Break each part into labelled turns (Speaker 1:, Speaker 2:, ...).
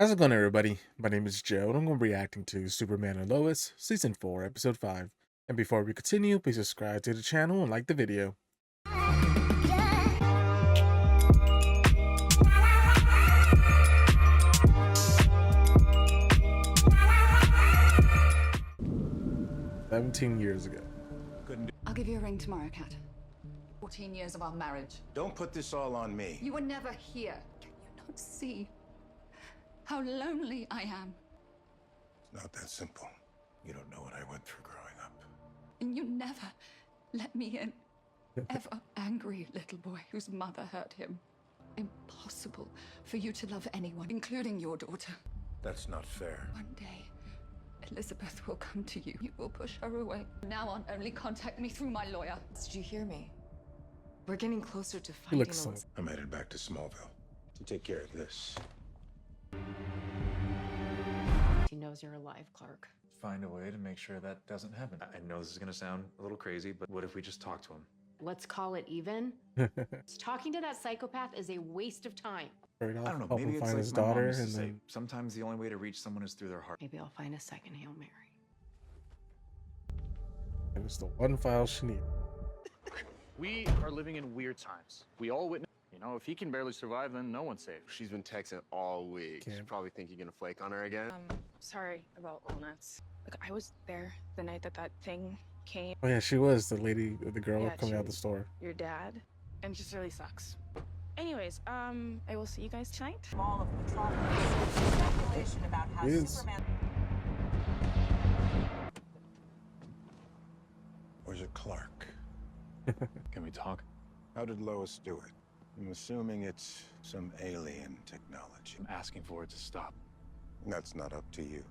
Speaker 1: How's it going, everybody? My name is Joe, and I'm going to be reacting to Superman Lois, Season 4, Episode 5. And before we continue, please subscribe to the channel and like the video. "17 years ago.
Speaker 2: I'll give you a ring tomorrow, Kat. 14 years of our marriage.
Speaker 3: Don't put this all on me.
Speaker 2: You were never here. Can you not see how lonely I am?
Speaker 3: It's not that simple. You don't know what I went through growing up.
Speaker 2: And you never let me in. Ever angry little boy whose mother hurt him. Impossible for you to love anyone, including your daughter.
Speaker 3: That's not fair.
Speaker 2: One day, Elizabeth will come to you. You will push her away. From now on, only contact me through my lawyer.
Speaker 4: Did you hear me? We're getting closer to
Speaker 1: He
Speaker 4: finding
Speaker 1: looks
Speaker 4: Lois.
Speaker 3: I'm headed back to Smallville to take care of this.
Speaker 4: He knows you're alive, Clark.
Speaker 5: Find a way to make sure that doesn't happen. I know this is gonna sound a little crazy, but what if we just talk to him?
Speaker 4: Let's call it even. Talking to that psychopath is a waste of time.
Speaker 5: I don't know,
Speaker 1: Help
Speaker 5: maybe
Speaker 1: him
Speaker 5: it's
Speaker 1: find
Speaker 5: like
Speaker 1: his
Speaker 5: my mom
Speaker 1: daughter,
Speaker 5: used to
Speaker 1: and
Speaker 5: say,
Speaker 1: then
Speaker 5: sometimes the only way to reach someone is through their heart.
Speaker 4: Maybe I'll find a second Hail Mary.
Speaker 1: it was the one file she needed.
Speaker 6: We are living in weird times. We all witness. If he can barely survive, then no one's safe.
Speaker 7: She's been texting all week.
Speaker 1: Can't.
Speaker 7: She's probably think you're gonna flake on her again.
Speaker 8: Sorry about walnuts. Like, I was there the night that thing came.
Speaker 1: Oh yeah, she was the lady, the girl
Speaker 8: Yeah,
Speaker 1: coming
Speaker 8: she
Speaker 1: out the
Speaker 8: was.
Speaker 1: store.
Speaker 8: Your dad, and it just really sucks. Anyways, I will see you guys tonight.
Speaker 9: Mall of Metropolis. Speculation about how
Speaker 1: Yes.
Speaker 9: Superman.
Speaker 3: Or is it Clark?
Speaker 5: Can we talk?
Speaker 3: How did Lois do it? I'm assuming it's some alien technology.
Speaker 5: I'm asking for it to stop.
Speaker 3: That's not up to you.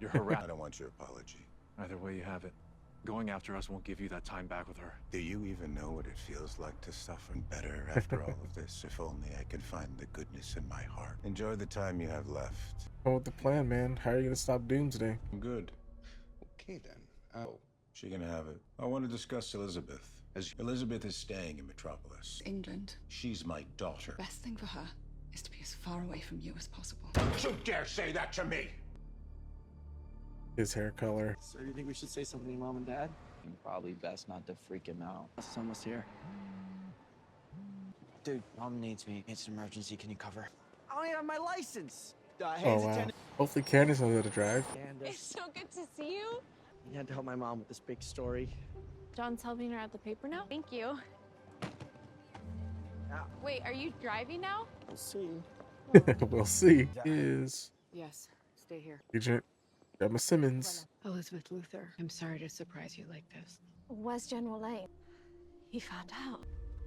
Speaker 5: You're
Speaker 3: I
Speaker 5: harassed.
Speaker 3: don't want your apology.
Speaker 5: Either way you have it. Going after us won't give you that time back with her.
Speaker 3: Do you even know what it feels like to suffer better after all of this? If only I could find the goodness in my heart. Enjoy the time you have left.
Speaker 1: Come with the plan, man. How are you going to stop Doomsday?
Speaker 3: I'm good.
Speaker 7: Okay then. Oh,
Speaker 3: She can have it. I want to discuss Elizabeth. As Elizabeth is staying in Metropolis.
Speaker 2: England.
Speaker 3: She's my daughter.
Speaker 2: Best thing for her is to be as far away from you as possible.
Speaker 3: Don't you dare say that to me!
Speaker 1: His hair color.
Speaker 10: So do you think we should say something to Mom and Dad?
Speaker 11: Probably best not to freak him out.
Speaker 10: It's almost here.
Speaker 11: Dude, Mom needs me. It's an emergency. Can you cover?
Speaker 10: I don't even have my license.
Speaker 1: Oh wow. Hopefully Candace knows how to drive.
Speaker 8: It's so good to see you.
Speaker 10: You had to help my mom with this big story.
Speaker 8: John's helping her at the paper now. Thank you. Wait, are you driving now?
Speaker 10: We'll see.
Speaker 1: We'll see. Is
Speaker 4: Yes, stay here.
Speaker 1: Agent Emma Simmons.
Speaker 4: Elizabeth Luther, I'm sorry to surprise you like this.
Speaker 8: Where's General Lane? He found out.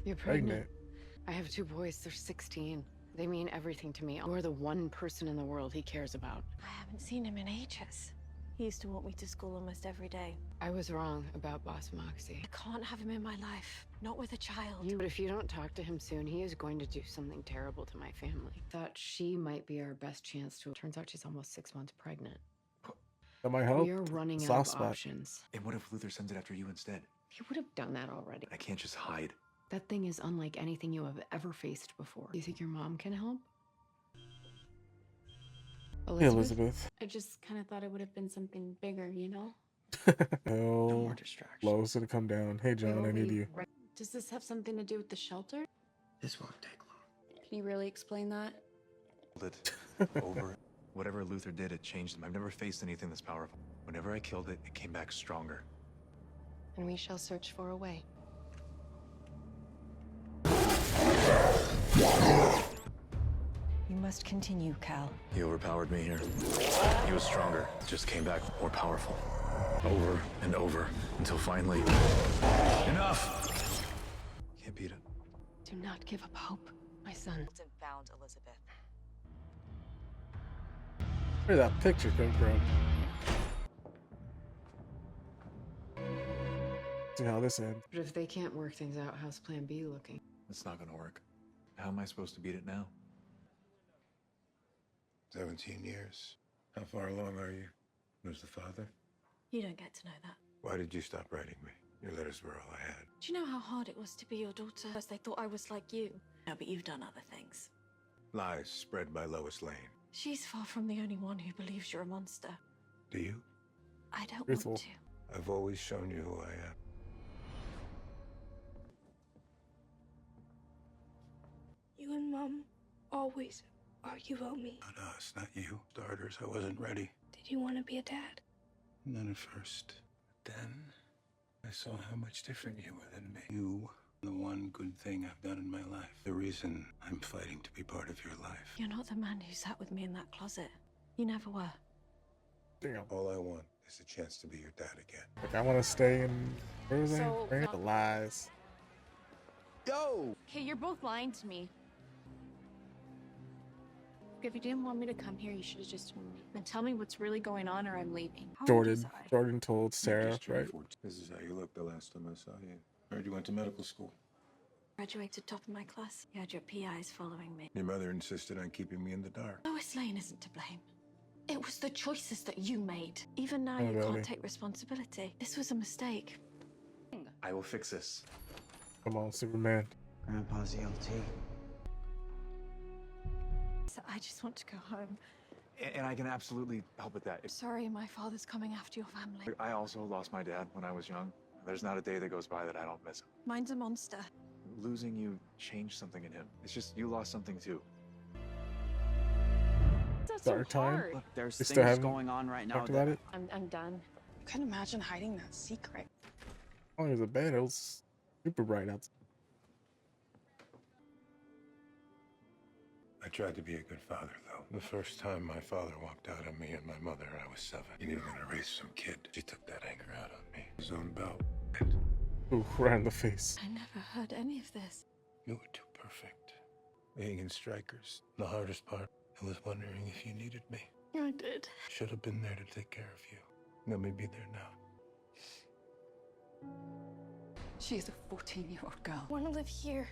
Speaker 4: You're pregnant.
Speaker 1: Pregnant.
Speaker 4: I have two boys. They're 16. They mean everything to me. You're the one person in the world he cares about.
Speaker 8: I haven't seen him in ages. He used to walk me to school almost every day.
Speaker 4: I was wrong about Boss Moxie.
Speaker 8: I can't have him in my life. Not with a child.
Speaker 4: But if you don't talk to him soon, he is going to do something terrible to my family. Thought she might be our best chance to. Turns out she's almost 6 months pregnant.
Speaker 1: That might help.
Speaker 4: We are running out
Speaker 1: Soft
Speaker 4: of
Speaker 1: spot.
Speaker 4: options.
Speaker 5: And what if Luther sends it after you instead?
Speaker 4: He would have done that already.
Speaker 5: I can't just hide.
Speaker 4: That thing is unlike anything you have ever faced before. Do you think your mom can help?
Speaker 1: Hey, Elizabeth.
Speaker 8: I just kind of thought it would have been something bigger, you know?
Speaker 10: No
Speaker 1: Oh,
Speaker 10: more distractions.
Speaker 1: Lois gonna come down. Hey, John, I need you.
Speaker 8: Does this have something to do with the shelter?
Speaker 10: This won't take long.
Speaker 8: Can you really explain that?
Speaker 5: Hold it over. Whatever Luther did, it changed him. I've never faced anything this powerful. Whenever I killed it, it came back stronger.
Speaker 4: And we shall search for a way.
Speaker 9: You must continue, Cal.
Speaker 5: He overpowered me here. He was stronger, just came back more powerful. Over and over, until finally... Enough! Can't beat it.
Speaker 4: Do not give up hope, my son.
Speaker 9: Found Elizabeth.
Speaker 1: Where did that picture come from? See how this ends.
Speaker 4: But if they can't work things out, how's Plan B looking?
Speaker 5: It's not gonna work. How am I supposed to beat it now?
Speaker 3: 17 years. How far along are you? Who's the father?
Speaker 8: You don't get to know that.
Speaker 3: Why did you stop writing me? Your letters were all I had.
Speaker 8: Do you know how hard it was to be your daughter? First, they thought I was like you. No, but you've done other things.
Speaker 3: Lies spread by Lois Lane.
Speaker 9: She's far from the only one who believes you're a monster.
Speaker 3: Do you?
Speaker 9: I don't
Speaker 1: Truthful.
Speaker 9: want to.
Speaker 3: I've always shown you who I am.
Speaker 12: You and Mom always argue about me.
Speaker 3: Not us, not you. Starters, I wasn't ready.
Speaker 12: Did you want to be a dad?
Speaker 3: Not at first. Then, I saw how much different you were than me. You, the one good thing I've done in my life. The reason I'm fighting to be part of your life.
Speaker 9: You're not the man who sat with me in that closet. You never were.
Speaker 1: Damn.
Speaker 3: All I want is a chance to be your dad again.
Speaker 1: Like, I want to stay in. Where was
Speaker 8: So,
Speaker 1: I? Right? The lies.
Speaker 10: Yo!
Speaker 8: Okay, you're both lying to me. If you didn't want me to come here, you should have just told me. And tell me what's really going on, or I'm leaving. How old was I?
Speaker 1: Jordan told Sarah,
Speaker 3: Just turned
Speaker 1: right?
Speaker 3: 14. This is how you looked the last time I saw you. Heard you went to medical school.
Speaker 9: Graduated top of my class. You had your PIs following me.
Speaker 3: Your mother insisted on keeping me in the dark.
Speaker 9: Lois Lane isn't to blame. It was the choices that you made. Even now,
Speaker 1: Oh,
Speaker 9: you
Speaker 1: really?
Speaker 9: can't take responsibility. This was a mistake.
Speaker 5: I will fix this.
Speaker 1: Come on, Superman.
Speaker 11: Grandpa's ELT.
Speaker 9: So I just want to go home.
Speaker 5: And I can absolutely help with that.
Speaker 9: Sorry, my father's coming after your family.
Speaker 5: I also lost my dad when I was young. There's not a day that goes by that I don't miss him.
Speaker 9: Mine's a monster.
Speaker 5: Losing you changed something in him. It's just you lost something too.
Speaker 8: That's so
Speaker 1: Dark time?
Speaker 8: hard.
Speaker 11: Look, there's
Speaker 1: You still
Speaker 11: things
Speaker 1: haven't
Speaker 11: going on right now
Speaker 1: Talked
Speaker 11: that
Speaker 1: about it.
Speaker 8: I'm done. I couldn't imagine hiding that secret.
Speaker 1: Oh, there's a bed. It was super bright outside.
Speaker 3: I tried to be a good father, though. The first time my father walked out on me and my mother, I was 7. He needed to raise some kid. She took that anger out on me. His own bout.
Speaker 1: Ooh, right in the face.
Speaker 9: I never heard any of this.
Speaker 3: You were too perfect. Being in Strikers, the hardest part. I was wondering if you needed me.
Speaker 9: I did.
Speaker 3: Should have been there to take care of you. Let me be there now.
Speaker 2: She is a 14-year-old girl.
Speaker 12: I want to live here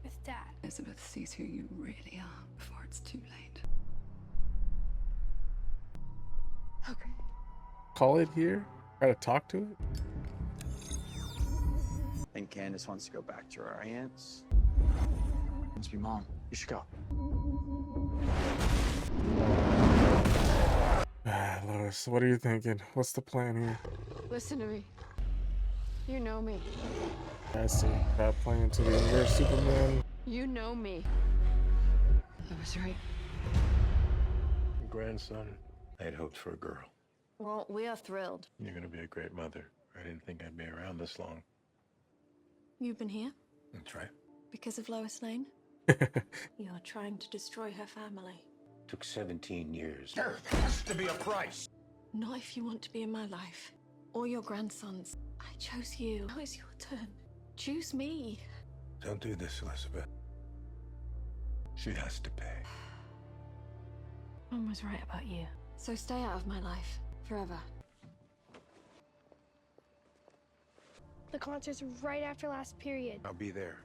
Speaker 12: with Dad.
Speaker 2: Elizabeth sees who you really are before it's too late.
Speaker 12: Okay.
Speaker 1: Call it here. Try to talk to it.
Speaker 11: I think Candace wants to go back to her aunts.
Speaker 5: Must be Mom. You should go.
Speaker 1: Ah, Lois, what are you thinking? What's the plan here?
Speaker 4: Listen to me. You know me.
Speaker 1: I see. Bad plan to be your Superman.
Speaker 4: You know me. I was right.
Speaker 3: Grandson. I had hoped for a girl.
Speaker 4: Well, we are thrilled.
Speaker 3: You're gonna be a great mother. I didn't think I'd be around this long.
Speaker 9: You've been here
Speaker 3: That's right.
Speaker 9: because of Lois Lane? You're trying to destroy her family.
Speaker 3: Took 17 years.
Speaker 5: There has to be a price.
Speaker 9: Not if you want to be in my life. Or your grandson's. I chose you. Now it's your turn. Choose me.
Speaker 3: Don't do this, Elizabeth. She has to pay.
Speaker 9: Mom was right about you. So stay out of my life. Forever.
Speaker 12: The concert's right after last period.
Speaker 3: I'll be there.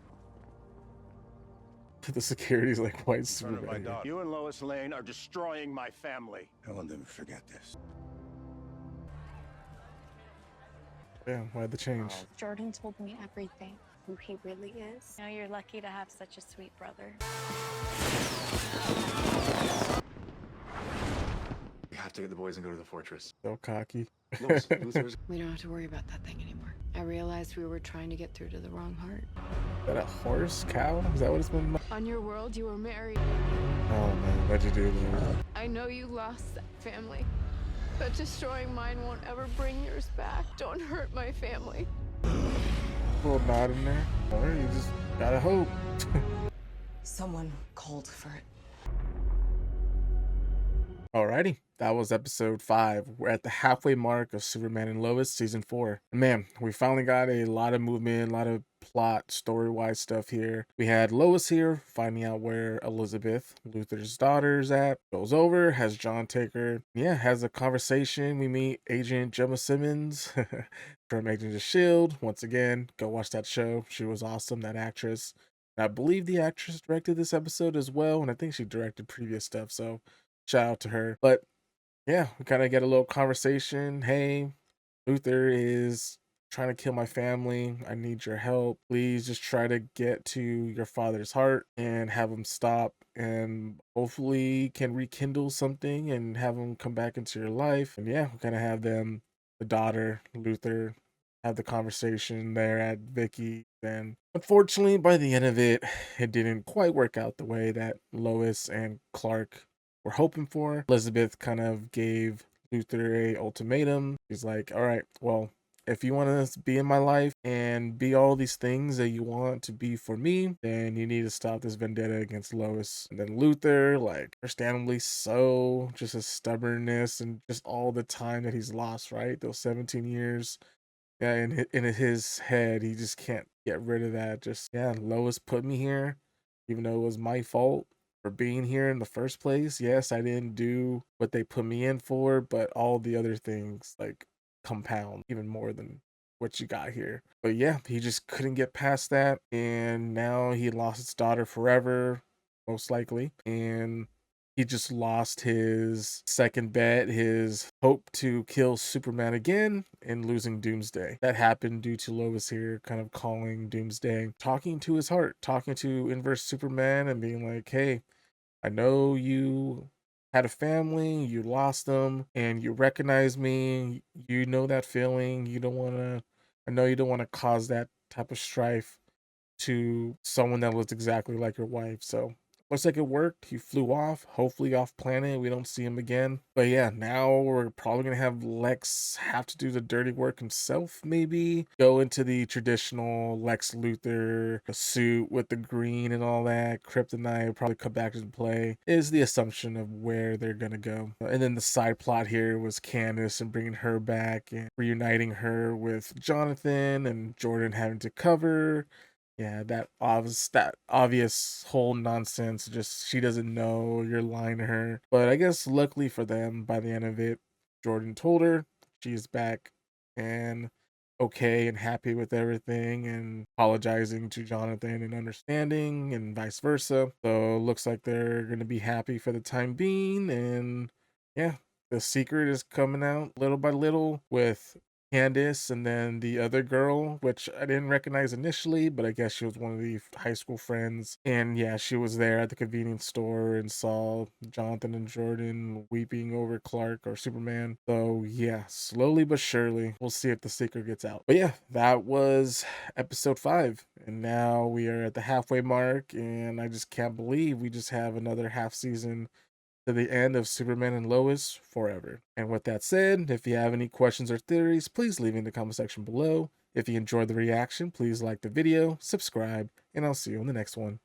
Speaker 1: The security's like white
Speaker 3: In front of my
Speaker 1: Superman.
Speaker 3: daughter.
Speaker 6: You and Lois Lane are destroying my family.
Speaker 3: I will never forget this.
Speaker 1: Damn, why'd the change?
Speaker 8: Jordan told me everything, who he really is. Now you're lucky to have such a sweet brother.
Speaker 5: We have to get the boys and go to the fortress.
Speaker 1: So cocky.
Speaker 5: Lois, Luther's
Speaker 4: We don't have to worry about that thing anymore. I realized we were trying to get through to the wrong heart.
Speaker 1: Is that a horse? Cow? Is that what it's been?
Speaker 4: On your world, you were married.
Speaker 1: Oh man, what'd you do, Lord?
Speaker 4: I know you lost that family, but destroying mine won't ever bring yours back. Don't hurt my family.
Speaker 1: Little nod in there. Or you just gotta hope.
Speaker 9: Someone called for it.
Speaker 1: Alrighty, that was episode 5. We're at the halfway mark of Superman and Lois season 4. And man, we finally got a lot of movement, a lot of plot, story-wise stuff here. We had Lois here finding out where Elizabeth, Luther's daughter, is at. Goes over, has John take her. Yeah, has a conversation. We meet Agent Gemma Simmons from Agent of S.H.I.E.L.D. Once again, go watch that show. She was awesome, that actress. And I believe the actress directed this episode as well, and I think she directed previous stuff, so shout out to her. But yeah, we kind of get a little conversation. Hey, Luther is trying to kill my family. I need your help. Please just try to get to your father's heart and have him stop and hopefully can rekindle something and have them come back into your life. And yeah, we kind of have them, the daughter, Luther, have the conversation there at Vicky. And unfortunately, by the end of it, it didn't quite work out the way that Lois and Clark were hoping for. Elizabeth kind of gave Luther a ultimatum. He's like, all right, well, if you want to be in my life and be all these things that you want to be for me, then you need to stop this vendetta against Lois. And then Luther, like, understandably so, just his stubbornness and just all the time that he's lost, right? Those 17 years. Yeah, in his head, he just can't get rid of that. Just, yeah, Lois put me here, even though it was my fault for being here in the first place. Yes, I didn't do what they put me in for, but all the other things like compound even more than what you got here. But yeah, he just couldn't get past that, and now he lost his daughter forever, most likely, and he just lost his second bet, his hope to kill Superman again, and losing Doomsday. That happened due to Lois here kind of calling Doomsday, talking to his heart, talking to Inverse Superman and being like, hey, I know you had a family, you lost them, and you recognize me. You know that feeling. You don't want to, I know you don't want to cause that type of strife to someone that looks exactly like your wife. So looks like it worked. He flew off, hopefully off planet. We don't see him again. But yeah, now we're probably going to have Lex have to do the dirty work himself, maybe. Go into the traditional Lex Luthor suit with the green and all that. Kryptonite probably come back into play, is the assumption of where they're going to go. And then the side plot here was Candace and bringing her back and reuniting her with Jonathan and Jordan having to cover. Yeah, that obvious whole nonsense. Just she doesn't know, you're lying to her. But I guess luckily for them, by the end of it, Jordan told her she's back and okay and happy with everything and apologizing to Jonathan and understanding and vice versa. So looks like they're gonna be happy for the time being. And yeah, the secret is coming out little by little with Candace and then the other girl, which I didn't recognize initially, but I guess she was one of the high school friends. And yeah, she was there at the convenience store and saw Jonathan and Jordan weeping over Clark or Superman. So yeah, slowly but surely, we'll see if the secret gets out. But yeah, that was episode 5. And now we are at the halfway mark, and I just can't believe we just have another half season to the end of Superman and Lois forever. And with that said, if you have any questions or theories, please leave in the comment section below. If you enjoyed the reaction, please like the video, subscribe, and I'll see you in the next one.